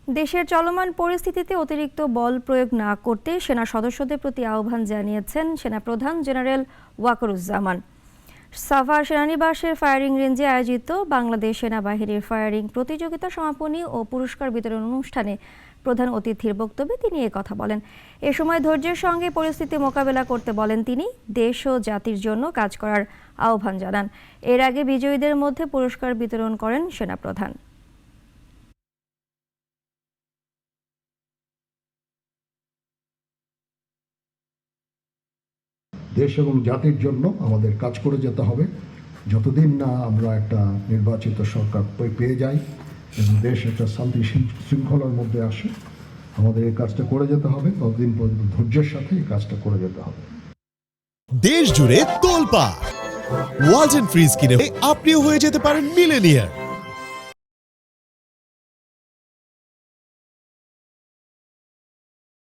দেশের চলমান পরিস্থিতিতে অতিরিক্ত বল প্রয়োগ না করতে সেনা সদস্যদের প্রতি আহ্বান জানিয়েছেন সেনাপ্রধান জেনারেল ওয়াকারুজ্জামান। সাভার সেনানিবাসের ফায়ারিং রেঞ্জে আয়োজিত বাংলাদেশ সেনাবাহিনীর ফায়ারিং প্রতিযোগিতা সমাপনী ও পুরস্কার বিতরণ অনুষ্ঠানে প্রধান অতিথির বক্তব্যে তিনি কথা বলেন। এ সময় ধৈর্যের সঙ্গে পরিস্থিতি মোকাবেলা করতে বলেন তিনি। দেশ ও জাতির জন্য কাজ করার আহ্বান জানান। এর আগে বিজয়ীদের মধ্যে পুরস্কার বিতরণ করেন সেনাপ্রধান। দেশ এবং জাতির জন্য আমাদের কাজ করে যেতে হবে। যতদিন না আমরা একটা নির্বাচিত সরকার পেয়ে যাই এবং দেশ একটা শান্তি শৃঙ্খলার মধ্যে আসে, আমাদের এই কাজটা করে যেতে হবে। ততদিন পর্যন্ত ধৈর্যের সাথে এই কাজটা করে যেতে হবে। দেশ জুড়ে তোলপাড় ওয়ালটন ফ্রিজ কিনে আপনিও হয়ে যেতে পারেন মিলেনিয়ার।